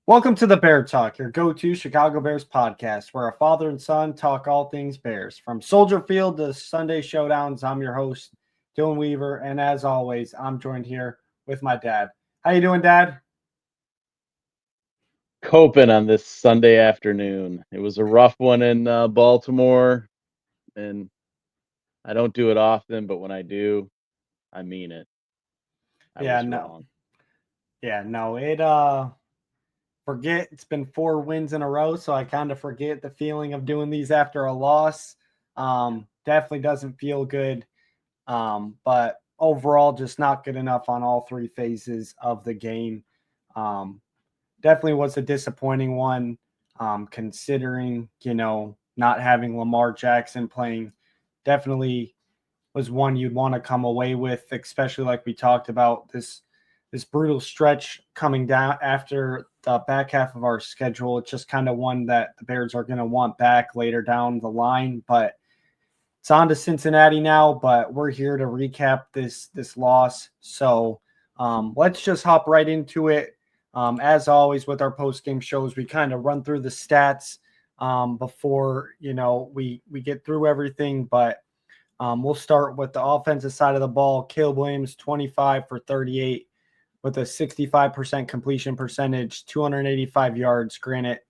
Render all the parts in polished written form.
Welcome to the Bear Talk, your go-to Chicago Bears podcast, where a father and son talk all things Bears. From Soldier Field to Sunday Showdowns, I'm your host, Dylan Weaver, and as always, I'm joined here with my dad. How you doing, Dad? Coping on this Sunday afternoon. It was a rough one in Baltimore, and I don't do it often, but when I do, I mean it. I Yeah, was no. wrong. Yeah, no. Forget it's been 4 wins in a row, so I kind of forget the feeling of doing these after a loss. Definitely doesn't feel good. But overall, just not good enough on all three phases of the game. Um, Definitely was a disappointing one, considering, not having Lamar Jackson playing. Definitely was one you'd want to come away with, especially like we talked about this brutal stretch coming down after the back half of our schedule. It's just kind of one that the Bears are going to want back later down the line, but it's on to Cincinnati now, but we're here to recap this loss. So let's just hop right into it. As always, with our post game shows, we kind of run through the stats before we get through everything. But we'll start with the offensive side of the ball. Caleb Williams, 25 for 38 with a 65% completion percentage, 285 yards. Granted,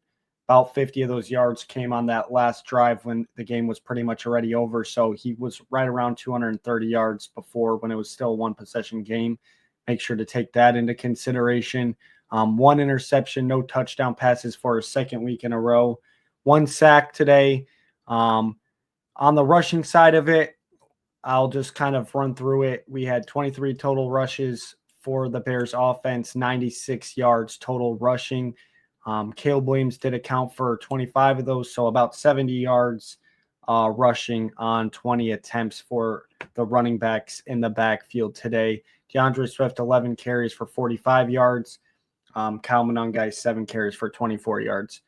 about 50 of those yards came on that last drive when the game was pretty much already over. So he was right around 230 yards before when it was still a one possession game. Make sure to take that into consideration. One interception, no touchdown passes for a second week in a row. One sack today. On the rushing side of it, I'll just kind of run through it. We had 23 total rushes for the Bears offense, 96 yards total rushing. Caleb Williams did account for 25 of those, so about 70 yards rushing on 20 attempts for the running backs in the backfield today. DeAndre Swift, 11 carries for 45 yards. Kyle Monangai, 7 carries for 24 yards.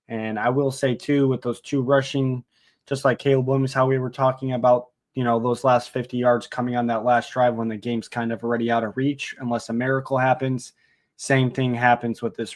And I will say, too, with those two rushing, just like Caleb Williams, how we were talking about, those last 50 yards coming on that last drive when the game's kind of already out of reach, unless a miracle happens. Same thing happens with this.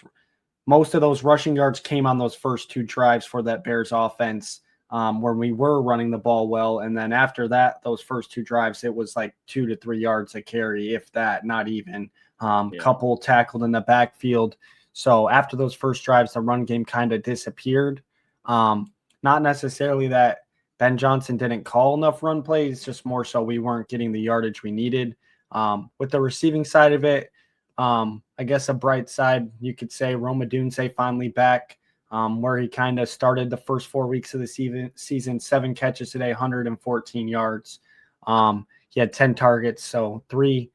Most of those rushing yards came on those first two drives for that Bears offense where we were running the ball well. And then after that, those first two drives, it was like 2 to 3 yards a carry, if that, not even. Couple tackled in the backfield. So after those first drives, the run game kind of disappeared. Not necessarily that Ben Johnson didn't call enough run plays, just more so we weren't getting the yardage we needed. With the receiving side of it, I guess a bright side, you could say Roma Dunze finally back, where he kind of started the first 4 weeks of the season, 7 catches today, 114 yards. He had 10 targets, so three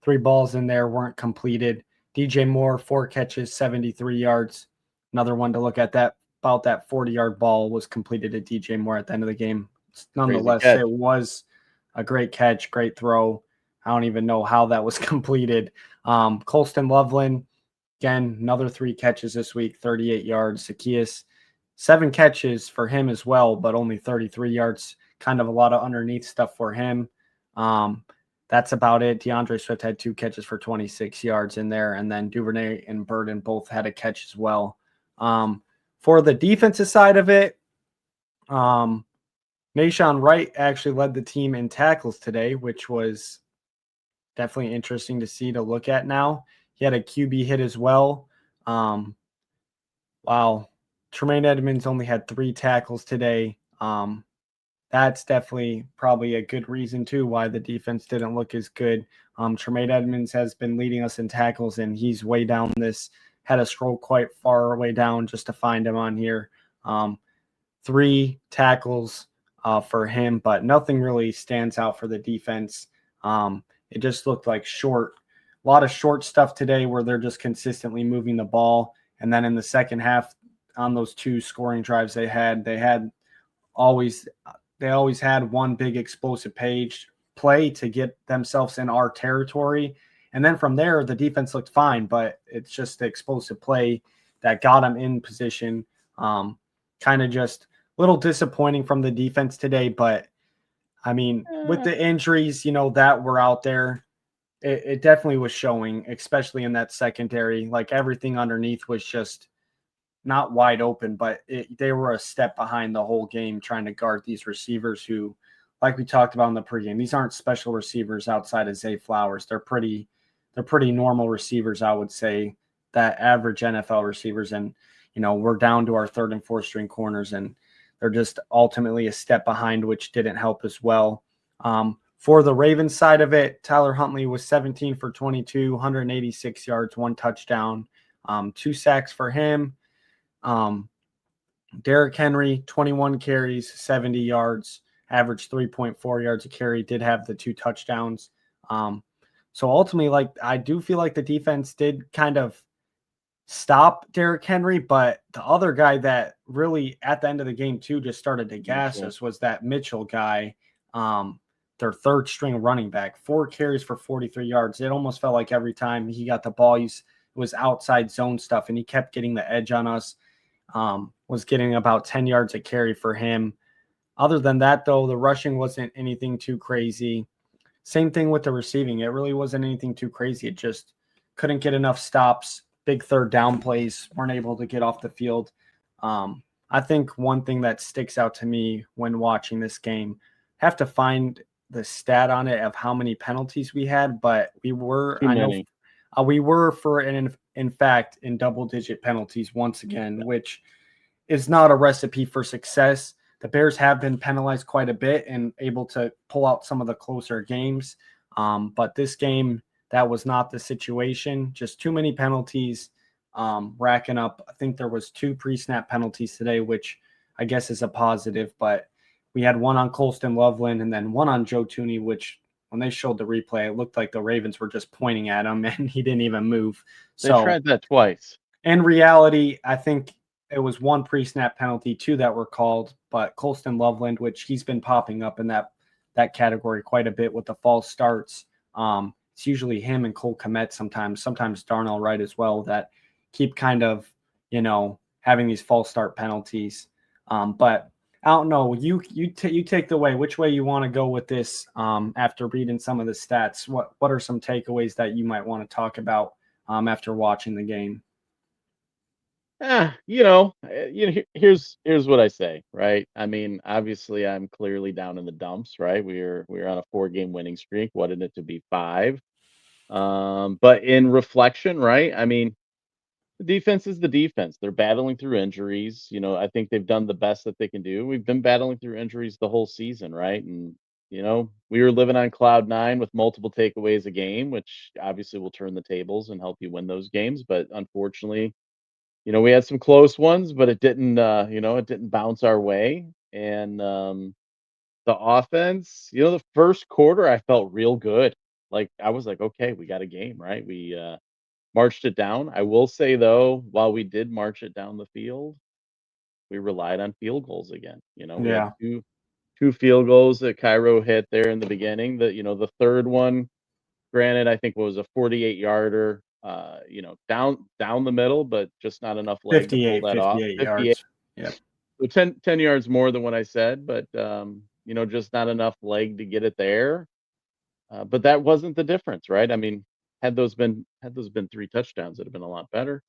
balls in there weren't completed. DJ Moore, 4 catches, 73 yards. Another one to look at, that about that 40-yard ball was completed at DJ Moore at the end of the game. Nonetheless, it was a great catch, great throw. I don't even know how that was completed. Colston Loveland, again, another 3 catches this week, 38 yards. Zacchaeus, 7 catches for him as well, but only 33 yards. Kind of a lot of underneath stuff for him. That's about it. DeAndre Swift had 2 catches for 26 yards in there, and then Duvernay and Burden both had a catch as well. For the defensive side of it, Nahshon Wright actually led the team in tackles today, which was definitely interesting to see, to look at now. He had a QB hit as well. Wow. Tremaine Edmonds only had 3 tackles today. That's definitely probably a good reason, too, why the defense didn't look as good. Tremaine Edmonds has been leading us in tackles, and he's way down this. Had to scroll quite far way down just to find him on here. 3 tackles for him, but nothing really stands out for the defense. It just looked like a lot of short stuff today where they're just consistently moving the ball. And then in the second half, on those 2 scoring drives they always had one big explosive play to get themselves in our territory. And then from there, the defense looked fine, but it's just the explosive play that got them in position. Kind of just a little disappointing from the defense today, but I mean, with the injuries, that were out there, it definitely was showing, especially in that secondary. Like everything underneath was just not wide open, but they were a step behind the whole game trying to guard these receivers who, like we talked about in the pregame, these aren't special receivers outside of Zay Flowers. They're pretty normal receivers, I would say, that average NFL receivers. And, we're down to our third and fourth string corners, and they're just ultimately a step behind, which didn't help as well. For the Ravens side of it, Tyler Huntley was 17 for 22, 186 yards, 1 touchdown, 2 sacks for him. Derrick Henry, 21 carries, 70 yards, averaged 3.4 yards a carry, did have the 2 touchdowns. So ultimately, I do feel like the defense did kind of stop Derrick Henry, but the other guy that really at the end of the game too just started to gas us was that Mitchell guy, their third string running back, 4 carries for 43 yards. It almost felt like every time he got the ball, it was outside zone stuff, and he kept getting the edge on us. Was getting about 10 yards a carry for him. Other than that, though, the rushing wasn't anything too crazy. Same thing with the receiving. It really wasn't anything too crazy. It just couldn't get enough stops. Big third down plays, weren't able to get off the field. I think one thing that sticks out to me when watching this game, have to find the stat on it of how many penalties we had, but we were, we were in fact in double-digit penalties once again, which is not a recipe for success. The Bears have been penalized quite a bit and able to pull out some of the closer games. But this game, that was not the situation. Just too many penalties, racking up. I think there was 2 pre-snap penalties today, which I guess is a positive. But we had one on Colston Loveland and then one on Joe Tooney, which when they showed the replay, it looked like the Ravens were just pointing at him and he didn't even move. They tried that twice. In reality, I think it was 1 pre-snap penalty, 2 that were called, but Colston Loveland, which he's been popping up in that category quite a bit with the false starts. It's usually him and Cole Kmet sometimes Darnell Wright as well, that keep kind of, having these false start penalties. But I don't know. You take the way. Which way you want to go with this? After reading some of the stats, what are some takeaways that you might want to talk about after watching the game? Here's what I say, right? I mean, obviously, I'm clearly down in the dumps, right? We're on a 4-game winning streak. Wanted it to be 5. But in reflection, right? I mean, the defense is the defense. They're battling through injuries. I think they've done the best that they can do. We've been battling through injuries the whole season, right? And we were living on cloud 9 with multiple takeaways a game, which obviously will turn the tables and help you win those games. But unfortunately, we had some close ones, but it didn't, it didn't bounce our way. And the offense, the first quarter, I felt real good. Like I was like, okay, we got a game, right? We marched it down. I will say though, while we did march it down the field, we relied on field goals again. We had Yeah. two field goals that Cairo hit there in the beginning. The third one, granted, I think was a 48-yarder, down the middle, but just not enough leg to pull that off. 58 58. yards. Yep. So 10 yards more than what I said, but just not enough leg to get it there. But that wasn't the difference, right? I mean, had those been 3 touchdowns, it'd have been a lot better.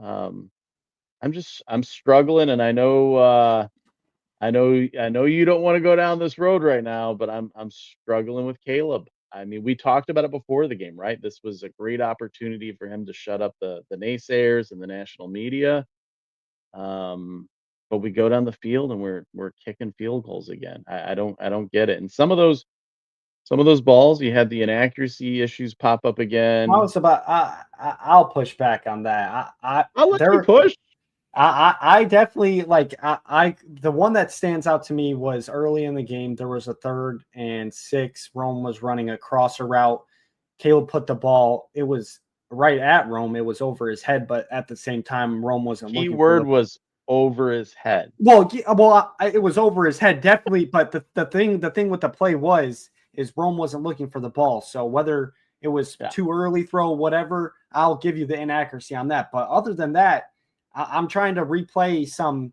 I'm struggling, and I know you don't want to go down this road right now, but I'm struggling with Caleb. I mean, we talked about it before the game, right? This was a great opportunity for him to shut up the naysayers and the national media. But we go down the field and we're kicking field goals again. I don't get it. And some of those balls, you had the inaccuracy issues pop up again. I'll push back on that. I'll let you push. I definitely the one that stands out to me was early in the game. There was a 3rd and 6. Rome was running a crosser route. Caleb put the ball. It was right at Rome. It was over his head, but at the same time, Rome wasn't looking. Keyword was over his head. It was over his head, definitely. But the thing with the play is Rome wasn't looking for the ball. So whether it was too early throw, whatever, I'll give you the inaccuracy on that. But other than that, I'm trying to replay some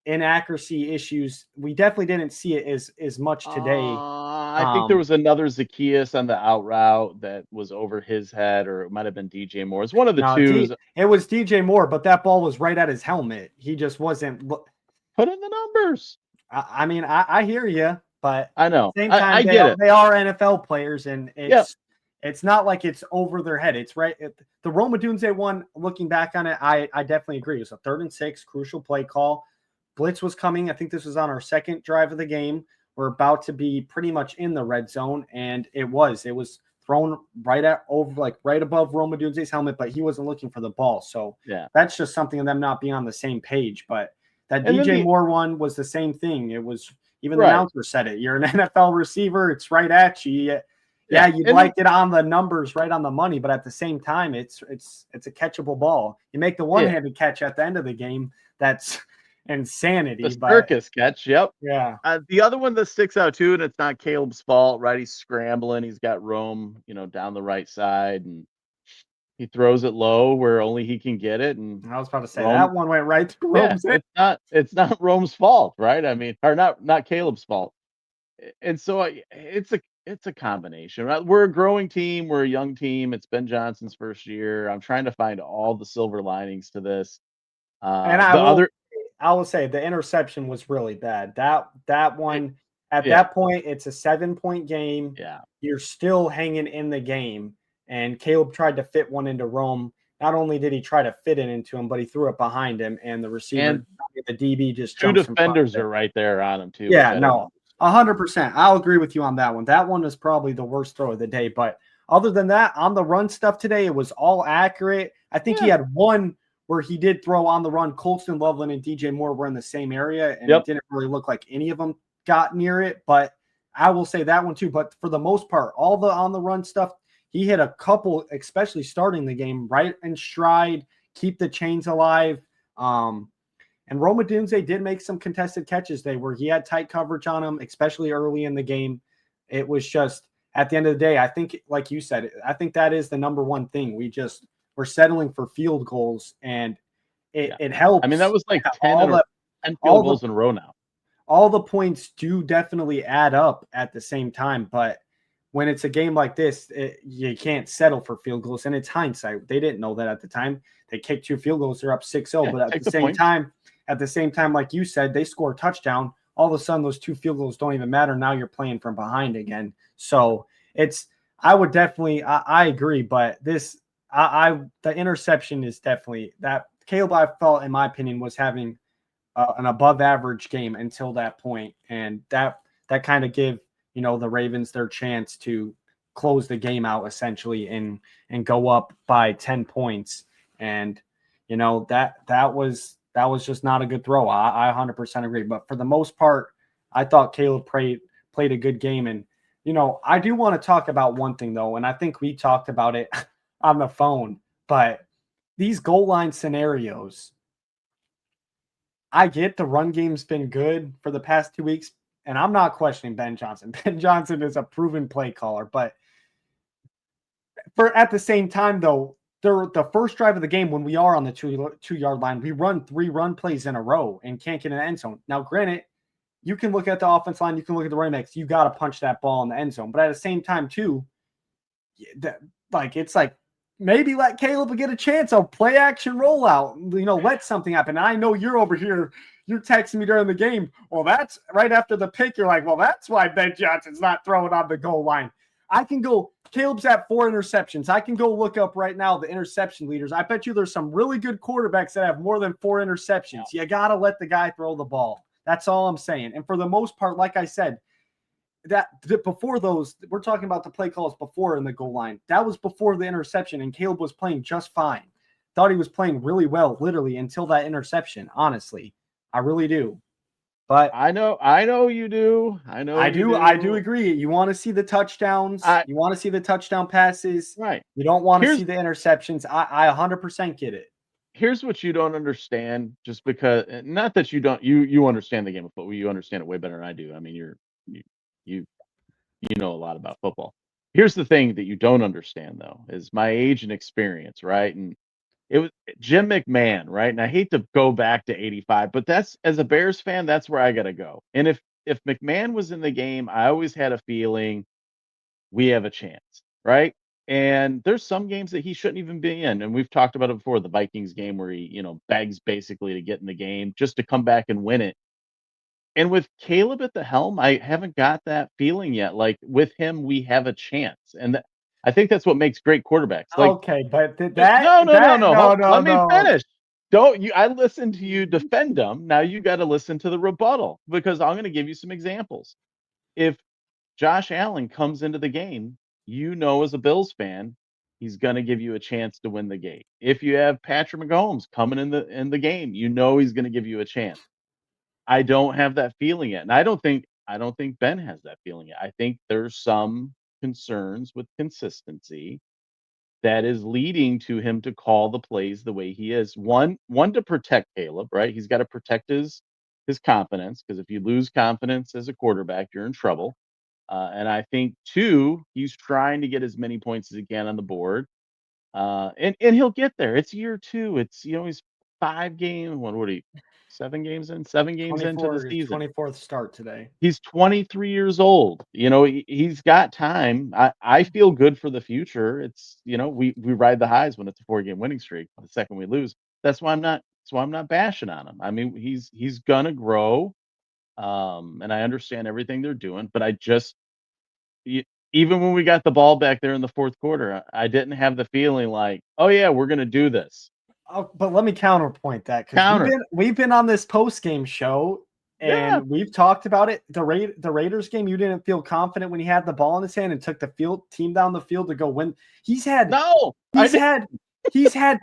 inaccuracy issues. We definitely didn't see it as much today. I think there was another Zacchaeus on the out route that was over his head, or it might have been DJ Moore. It's one of the No, twos. it was DJ Moore, but that ball was right at his helmet. He just wasn't. Put in the numbers. I mean, I hear you, but I at the know. same I time, get it. they are NFL players, and Yep. it's not like it's over their head. It's right. The Roma Dunze one, looking back on it, I definitely agree. It was a 3rd and 6, crucial play call. Blitz was coming. I think this was on our second drive of the game. We're about to be pretty much in the red zone, and it was thrown right above Roma Dunze's helmet, but he wasn't looking for the ball. So Yeah, that's just something of them not being on the same page. But that and then DJ Moore one was the same thing. It was even the right. announcer said it. You're an NFL receiver. It's right at you. Yeah, you'd and like it on the numbers, right on the money, but at the same time, it's a catchable ball. You make the one-handed catch at the end of the game. That's insanity. the circus catch. Yep. Yeah. The other one that sticks out too, and it's not Caleb's fault, right? He's scrambling. He's got Rome, down the right side, and he throws it low where only he can get it. And I was about to say Rome, that one went right through yeah, Rome's head. it's not Rome's fault, right? I mean, or not Caleb's fault. And so it's a combination, right? We're a growing team. We're a young team. It's Ben Johnson's first year. I'm trying to find all the silver linings to this. And I will say the interception was really bad. That one at that point, it's a 7-point game. Yeah. You're still hanging in the game. And Caleb tried to fit one into Rome. Not only did he try to fit it into him, but he threw it behind him, and the receiver, And the DB, just two jumps defenders are right there on him too. Yeah, no, 100%. I'll agree with you on that one. That one was probably the worst throw of the day. But other than that, on the run stuff today, it was all accurate. I think he had one where he did throw on the run. Colston Loveland and DJ Moore were in the same area, and it didn't really look like any of them got near it. But I will say that one too. But for the most part, all the on the run stuff, he hit a couple, especially starting the game, right in stride, keep the chains alive. And Roma Dunze did make some contested catches there where he had tight coverage on him, especially early in the game. It was just, at the end of the day, I think, like you said, I think that is the number one thing. We're settling for field goals, and it helps. I mean, that was like 10 field goals in a row now. All the points do definitely add up at the same time, but when it's a game like this, you can't settle for field goals, and it's hindsight. They didn't know that at the time. They kicked 2 field goals, they're up 6-0, but at the same time, like you said, they score a touchdown. All of a sudden, those 2 field goals don't even matter. Now you're playing from behind again. So I would definitely, I agree, but the interception is definitely that Caleb, I felt, in my opinion, was having an above average game until that point, and that kind of give the Ravens their chance to close the game out essentially and go up by 10 points. And that was just not a good throw. I 100% agree. But for the most part, I thought Caleb played a good game. And I do want to talk about one thing though, and I think we talked about it on the phone, but these goal line scenarios, I get the run game's been good for the past 2 weeks, and I'm not questioning Ben Johnson. Ben Johnson is a proven play caller, but at the same time, though, the first drive of the game, when we are on the 2-yard line, we run 3 run plays in a row and can't get an end zone. Now, granted, you can look at the offense line, you can look at the running backs, you got to punch that ball in the end zone. But at the same time, too, it's like maybe let Caleb get a chance of play action rollout. Let something happen. And I know you're over here. You're texting me during the game. Well, that's right after the pick. You're like, well, that's why Ben Johnson's not throwing on the goal line. I can go. Caleb's at 4 interceptions. I can go look up right now the interception leaders. I bet you there's some really good quarterbacks that have more than 4 interceptions. You got to let the guy throw the ball. That's all I'm saying. And for the most part, like I said, that before those, we're talking about the play calls before in the goal line. That was before the interception, and Caleb was playing just fine. Thought he was playing really well, literally, until that interception. Honestly, I really do. But I know you do. I do agree. You want to see the touchdowns. You want to see the touchdown passes. Right. You don't want to see the interceptions. I 100% get it. Here's what you don't understand, just because, not that you don't, you understand the game of football. You understand it way better than I do. I mean, you know a lot about football. Here's the thing that you don't understand, though, is my age and experience, right? And it was Jim McMahon, right? And I hate to go back to 85, but that's, as a Bears fan, that's where I got to go. And if McMahon was in the game, I always had a feeling we have a chance, right? And there's some games that he shouldn't even be in, and we've talked about it before. The Vikings game where he, begs basically to get in the game just to come back and win it. And with Caleb at the helm, I haven't got that feeling yet. Like with him, we have a chance, and I think that's what makes great quarterbacks. Like Okay, but just no, no, no, no. no, Let me no. finish. Don't you? I listened to you defend them. Now you got to listen to the rebuttal because I'm going to give you some examples. If Josh Allen comes into the game, as a Bills fan, he's going to give you a chance to win the game. If you have Patrick Mahomes coming in the game, he's going to give you a chance. I don't have that feeling yet, and I don't think Ben has that feeling yet. I think there's some concerns with consistency that is leading to him to call the plays the way he is. One to protect Caleb, right? He's got to protect his confidence because if you lose confidence as a quarterback, you're in trouble. And I think two, he's trying to get as many points as he can on the board. And he'll get there. It's year two. It's he's 5 games. What are you? 7 games in, 7 games into the 24, season. 24th start today. He's 23 years old. He's got time. I feel good for the future. It's we ride the highs when it's a 4-game winning streak. The second we lose, that's why I'm not bashing on him. I mean, he's gonna grow. And I understand everything they're doing, but I just even when we got the ball back there in the fourth quarter, I didn't have the feeling like, oh yeah, we're gonna do this. Oh, but let me counterpoint that because Counter. we've been on this post game show Yeah. and we've talked about it. The Raiders game, you didn't feel confident when he had the ball in his hand and took the team down the field to go win. He's had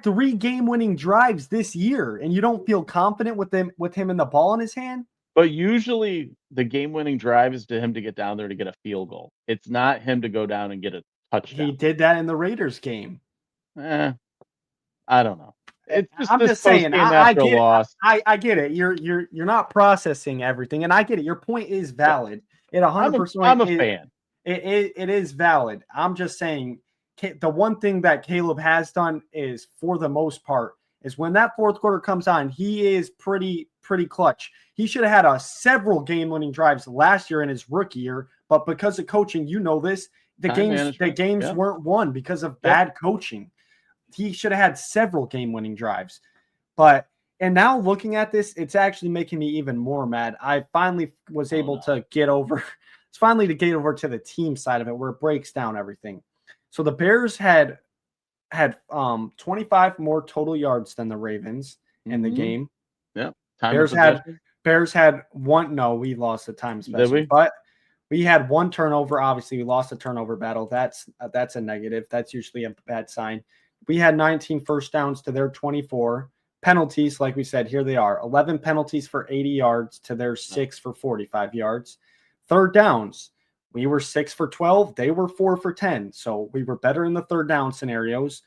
3 game-winning drives this year, and you don't feel confident with him in the ball in his hand. But usually the game-winning drive is to him to get down there to get a field goal. It's not him to go down and get a touchdown. He did that in the Raiders game. I don't know. It's just I'm this just saying. post-game after a loss. I get it. You're not processing everything, and I get it. Your point is valid. It 100%. I'm a fan. It is valid. I'm just saying the one thing that Caleb has done is, for the most part, is when that fourth quarter comes on, he is pretty clutch. He should have had several game-winning drives last year in his rookie year, but because of coaching, the games weren't won because of bad coaching. He should have had several game-winning drives. And now looking at this, it's actually making me even more mad. I finally was able to get over to the team side of it where it breaks down everything. So the Bears had 25 more total yards than the Ravens in the game. Yeah. Bears had one. No, we lost the time special. Did we? But we had one turnover. Obviously, we lost the turnover battle. That's a negative. That's usually a bad sign. We had 19 first downs to their 24. Penalties, like we said, here they are. 11 penalties for 80 yards to their 6 for 45 yards. Third downs, we were 6 for 12. They were 4 for 10. So we were better in the third down scenarios.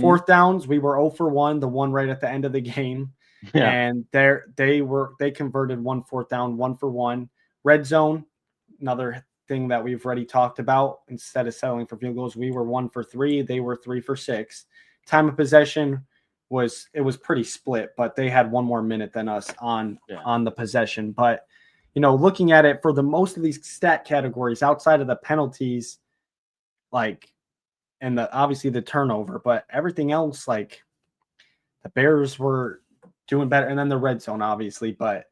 Fourth downs, we were 0 for 1, the one right at the end of the game. Yeah. And they converted 1 fourth down, 1 for 1. Red zone, another thing that we've already talked about. Instead of settling for field goals, we were 1 for 3. They were 3 for 6. Time of possession was pretty split, but they had one more minute than us on the possession. But looking at it for the most of these stat categories outside of the penalties, and obviously the turnover, but everything else, the Bears were doing better, and then the red zone, obviously. But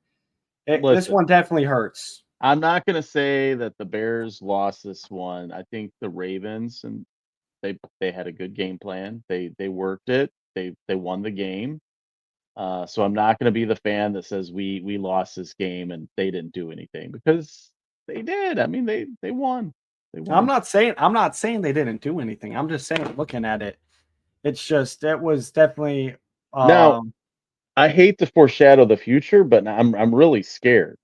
this one definitely hurts. I'm not going to say that the Bears lost this one. I think the Ravens, and they had a good game plan. They worked it. They won the game. So I'm not going to be the fan that says we lost this game and they didn't do anything, because they did. I mean, they won. I'm not saying they didn't do anything. I'm just saying, looking at it, it's just it was definitely. Now, I hate to foreshadow the future, but I'm really scared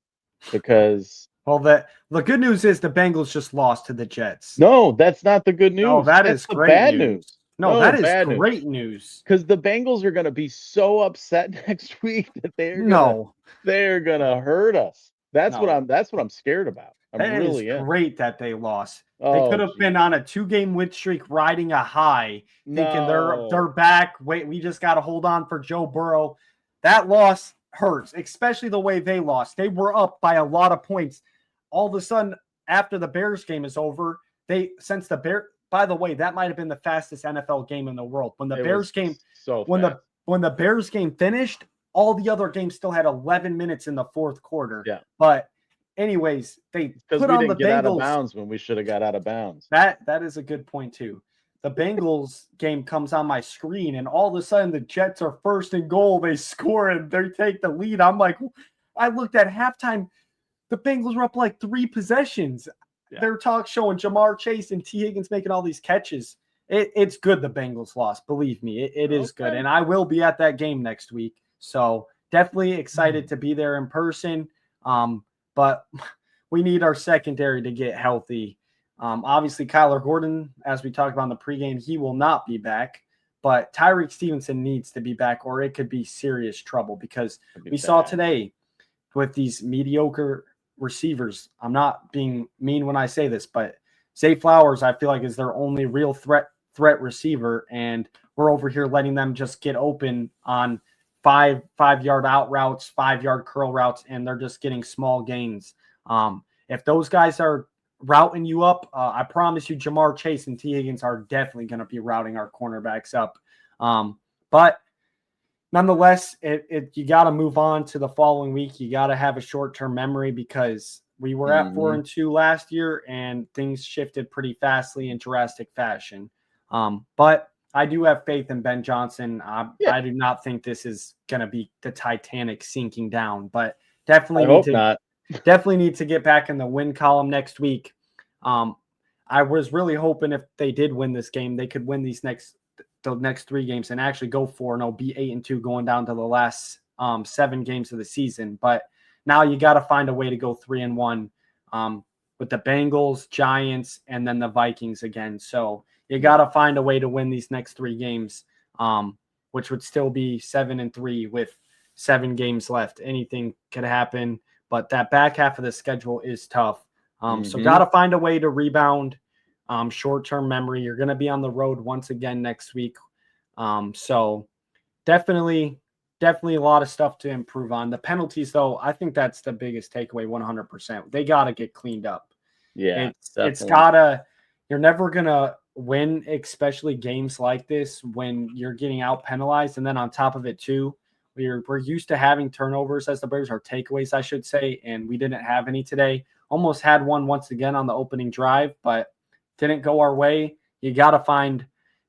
because. Well, the good news is the Bengals just lost to the Jets. No, that's not the good news. No, that's the bad news. No, that is great news. Because the Bengals are going to be so upset next week that they're going to hurt us. That's what I'm scared about. It's great that they lost. They could have been on a 2-game win streak, riding a high, thinking they're back. Wait, we just got to hold on for Joe Burrow. That loss hurts, especially the way they lost. They were up by a lot of points all of a sudden, after the Bears game is over, by the way, that might have been the fastest NFL game in the world. When the Bears game, so when fast. the Bears game finished, all the other games still had 11 minutes in the fourth quarter. Yeah. But anyways, they Because put we on the didn't get out of Bengals. bounds when we should have got out of bounds. That is a good point too. The Bengals game comes on my screen, and all of a sudden the Jets are first and goal. They score and they take the lead. I'm like, I looked at halftime. The Bengals were up like 3 possessions. Yeah. They're showing Jamar Chase and T. Higgins making all these catches. It's good the Bengals lost. Believe me, it is good. And I will be at that game next week. So definitely excited to be there in person. But we need our secondary to get healthy. Obviously, Kyler Gordon, as we talked about in the pregame, he will not be back. But Tyreek Stevenson needs to be back, or it could be serious trouble because we saw today with these mediocre receivers. I'm not being mean when I say this, but Zay Flowers, I feel like, is their only real threat receiver, and we're over here letting them just get open on 5-yard out routes, 5-yard curl routes, and they're just getting small gains. If those guys are routing you up, I promise you Jamar Chase and T. Higgins are definitely going to be routing our cornerbacks up. But nonetheless, you got to move on to the following week. You got to have a short-term memory because we were at 4-2 last year, and things shifted pretty fastly in drastic fashion. But I do have faith in Ben Johnson. I do not think this is going to be the Titanic sinking down, but definitely need to get back in the win column next week. I was really hoping if they did win this game, they could win the next 3 games and actually go 4-0, be 8-2 going down to the last 7 games of the season. But now you got to find a way to go 3-1 with the Bengals, Giants, and then the Vikings again. So you got to find a way to win these next 3 games, which would still be 7-3 with 7 games left. Anything could happen, but that back half of the schedule is tough. So got to find a way to rebound. Short-term memory. You're going to be on the road once again next week. So definitely a lot of stuff to improve on. The penalties, though, I think that's the biggest takeaway 100%. They got to get cleaned up. Yeah. It's got to – you're never going to win, especially games like this when you're getting out penalized. And then on top of it, too, we're used to having turnovers as the Bears, or takeaways, I should say, and we didn't have any today. Almost had one once again on the opening drive, but didn't go our way. You got to find,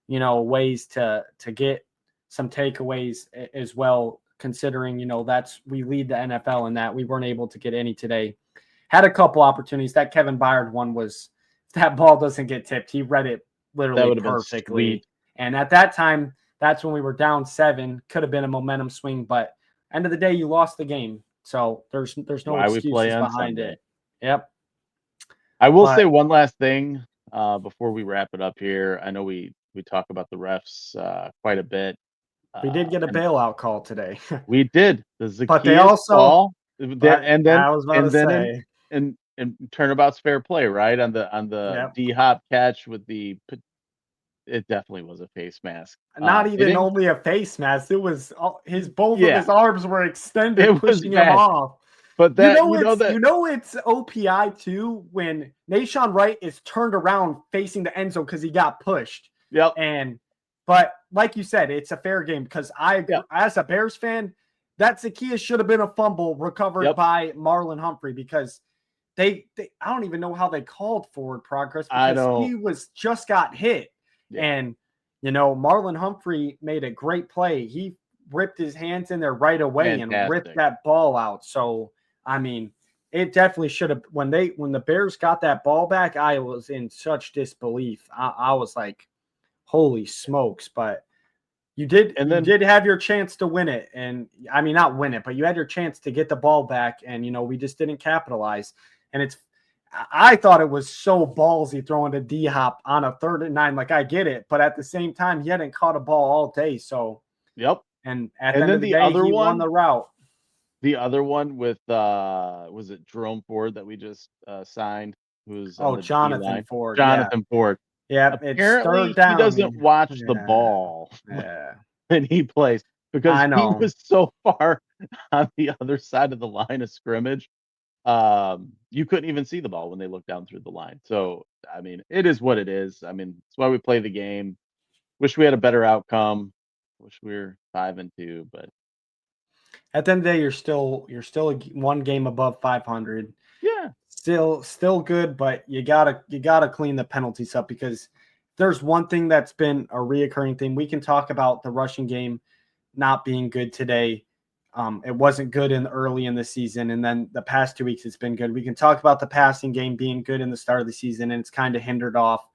ways to get some takeaways as well, considering, we lead the NFL in that. We weren't able to get any today. Had a couple opportunities. That Kevin Byard one was, if that ball doesn't get tipped, he read it literally perfectly. And at that time, that's when we were down 7. Could have been a momentum swing, but end of the day, you lost the game. So there's no excuses behind it. Yep. I will say one last thing before we wrap it up here. I know we talk about the refs quite a bit. We did get a bailout call today. We did. The Zacchaeus but they also ball, and turnabout's fair play, right? On the D-Hop catch with it definitely was a face mask. Not even only a face mask. It was both of his arms were extended, pushing him off. But it's OPI too when Nahshon Wright is turned around facing the end zone because he got pushed. Yep. But like you said, it's a fair game because as a Bears fan, that Zacchaeus should have been a fumble recovered by Marlon Humphrey because I don't even know how they called forward progress because he just got hit. Yeah. And Marlon Humphrey made a great play. He ripped his hands in there right away and ripped that ball out. So I mean, it definitely should have. When the Bears got that ball back, I was in such disbelief. I was like, "Holy smokes!" But you did have your chance to win it, and I mean, not win it, but you had your chance to get the ball back, and we just didn't capitalize. And I thought it was so ballsy throwing to D-Hop on a 3rd and 9. Like I get it, but at the same time, he hadn't caught a ball all day. So And at the end of the day, he won the route. The other one with was it Jerome Ford that we just signed? Who's Jonathan Ford. Jonathan Ford. Yeah, apparently he doesn't watch the ball when he plays because he was so far on the other side of the line of scrimmage. you couldn't even see the ball when they looked down through the line. So, I mean, it is what it is. I mean, that's why we play the game. Wish we had a better outcome. Wish we were 5-2, but At the end of the day, you're still one game above 500. yeah. Still good, but you gotta clean the penalties up because there's one thing that's been a reoccurring thing. We can talk about the rushing game not being good today. It wasn't good in early in the season, and then the past 2 weeks it's been good. We can talk about the passing game being good in the start of the season, and it's kind of hindered off.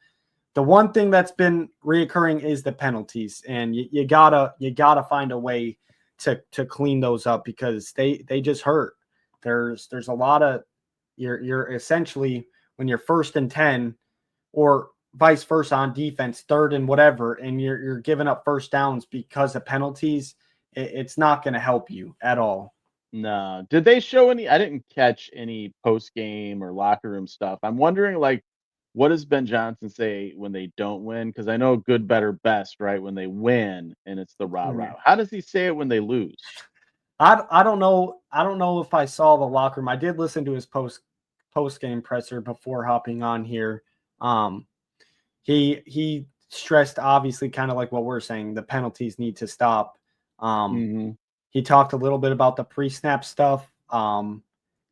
The one thing that's been reoccurring is the penalties, and you gotta find a way to clean those up because they just hurt. There's a lot of you're essentially when you're 1st and 10 or vice versa on defense, 3rd and whatever, and you're giving up first downs because of penalties. It's not going to help you at all. No. Did they show any? I didn't catch any post game or locker room stuff. I'm wondering, like, what does Ben Johnson say when they don't win? Because I know good, better, best, right? When they win and it's the rah Mhm. rah. How does he say it when they lose? I don't know. I don't know if I saw the locker room. I did listen to his post game presser before hopping on here. Um, he stressed obviously kind of like what we're saying. The penalties need to stop. Um, Hmm. He talked a little bit about the pre-snap stuff.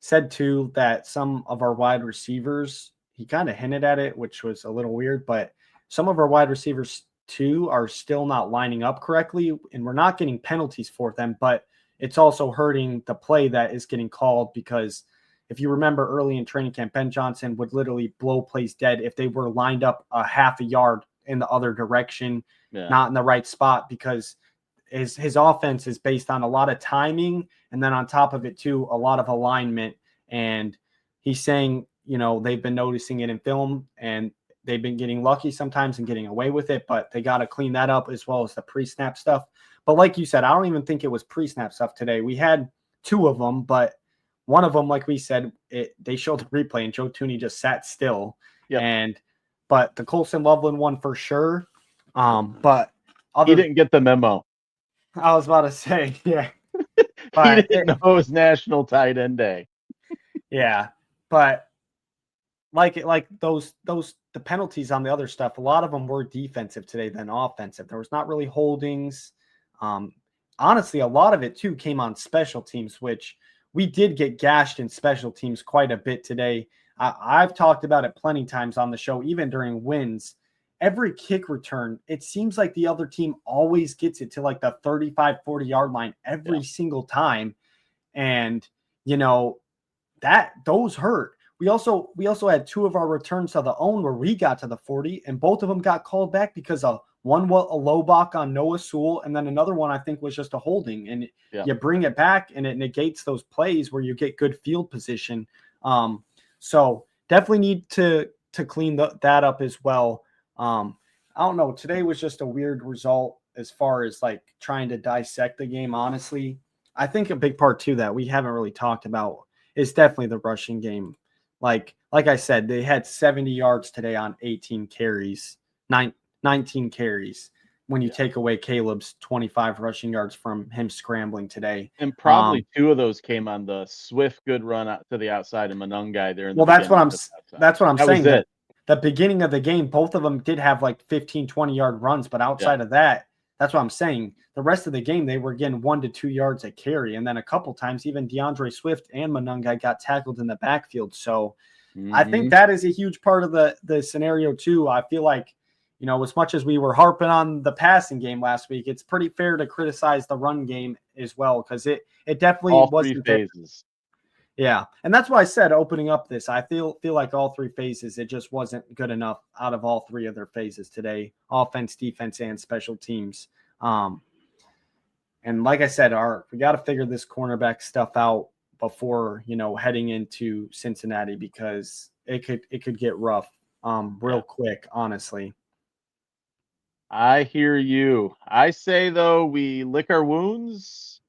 Said too that some of our wide receivers, he kind of hinted at it, which was a little weird, but some of our wide receivers too are still not lining up correctly, and we're not getting penalties for them, but it's also hurting the play that is getting called because if you remember early in training camp, Ben Johnson would literally blow plays dead if they were lined up a half a yard in the other direction, Yeah. not in the right spot because his offense is based on a lot of timing and then on top of it too a lot of alignment. And he's saying they've been noticing it in film and they've been getting lucky sometimes and getting away with it, but they got to clean that up as well as the pre-snap stuff. But like you said, I don't even think it was pre-snap stuff today. We had two of them, but one of them, like we said, they showed the replay and Joe Tooney just sat still. Yep. And but the Colson Loveland one for sure. But He other didn't get the memo. I was about to say, yeah, He but didn't know it was National Tight End Day. yeah, but like those the penalties on the other stuff, a lot of them were defensive today than offensive. There was not really holdings. Um, Honestly, a lot of it too came on special teams, which we did get gashed in special teams quite a bit today. I've talked about it plenty times on the show, even during wins. Every kick return, it seems like the other team always gets it to like the 35-40 yard line Yeah. every single time. And you know, that those hurt. We also had two of our returns to the own where we got to the 40, and both of them got called back because of one was a low block on Noah Sewell, and then another one I think was just a holding. And Yeah. you bring it back, and it negates those plays where you get good field position. So definitely need to clean that up as well. I don't know. Today was just a weird result as far as like trying to dissect the game. Honestly, I think a big part too that we haven't really talked about is definitely the rushing game. Like I said, they had 70 yards today on 18 carries, 19 carries when you Yeah. take away Caleb's 25 rushing yards from him scrambling today. And probably two of those came on the swift good run out to the outside and Monungai there in the Well, that's what beginning. I'm Just outside. that's what I'm That was saying. it. The beginning of the game, both of them did have like 15, 20 yard runs, but Yeah. outside of that, that's what I'm saying. The rest of the game, they were getting 1 to 2 yards a carry. And then a couple times, even DeAndre Swift and Monungai got tackled in the backfield. So I think Hmm. that is a huge part of the scenario too. I feel like, as much as we were harping on the passing game last week, it's pretty fair to criticize the run game as well because it definitely All three wasn't there. phases. Yeah, and that's why I said opening up this, I feel like all three phases, it just wasn't good enough out of all three of their phases today: offense, defense, and special teams. Um, and like I said, we got to figure this cornerback stuff out before heading into Cincinnati because it could get rough real Yeah. quick, honestly. I hear you. I say though, we lick our wounds.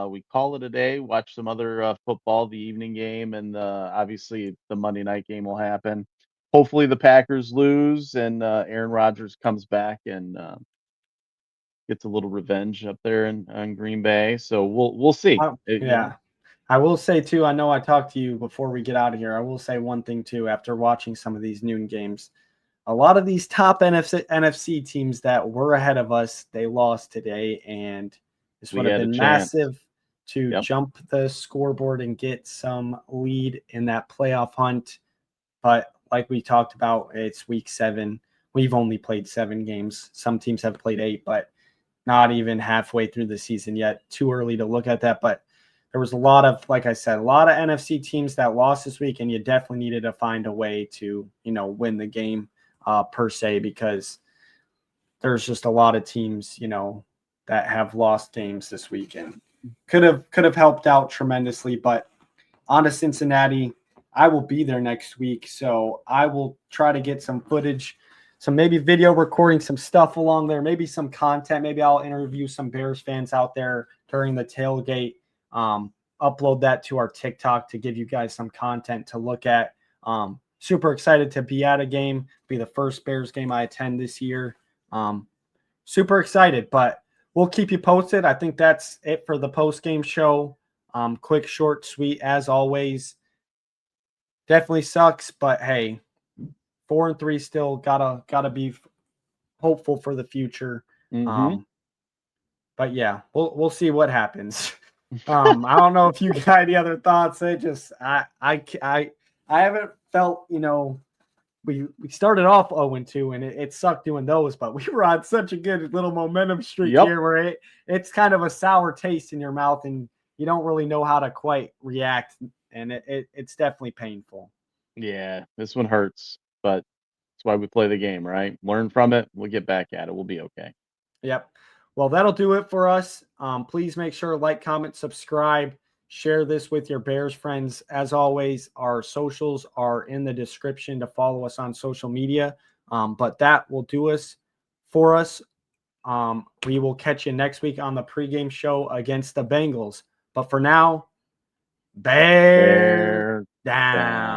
We call it a day. Watch some other football, the evening game, and obviously the Monday night game will happen. Hopefully the Packers lose and Aaron Rodgers comes back and gets a little revenge up there in Green Bay. So we'll see. Yeah, I will say too, I know I talked to you before we get out of here. I will say one thing too, after watching some of these noon games. A lot of these top NFC teams that were ahead of us, they lost today, and this would We have had a been chance. massive to Yep. jump the scoreboard and get some lead in that playoff hunt. But like we talked about, it's week 7. We've only played 7 games. Some teams have played 8, but not even halfway through the season yet. Too early to look at that. But there was a lot of, like I said, a lot of NFC teams that lost this week, and you definitely needed to find a way to, win the game per se, because there's just a lot of teams, that have lost games this weekend. Could have helped out tremendously, but on to Cincinnati. I will be there next week, so I will try to get some footage, some maybe video recording, some stuff along there, maybe some content. Maybe I'll interview some Bears fans out there during the tailgate. Upload that to our TikTok to give you guys some content to look at. Super excited to be at a game, be the first Bears game I attend this year. Super excited, but we'll keep you posted. I think that's it for the post-game show. Quick, short, sweet, as always. Definitely sucks, but hey, 4-3 still gotta be hopeful for the future. Mm-hmm. But yeah, we'll see what happens. I don't know if you got any other thoughts. I haven't felt, we started off 0-2 and it sucked doing those, but we were on such a good little momentum streak Yep. here where it's kind of a sour taste in your mouth and you don't really know how to quite react, and it's definitely painful. Yeah, this one hurts, but that's why we play the game, right? Learn from it. We'll get back at it. We'll be okay. Yep. Well, that'll do it for us. Please make sure to like, comment, subscribe, share this with your Bears friends. As always, our socials are in the description to follow us on social media. But that will do us for us. We will catch you next week on the pregame show against the Bengals. But for now, Bear Bear down. down.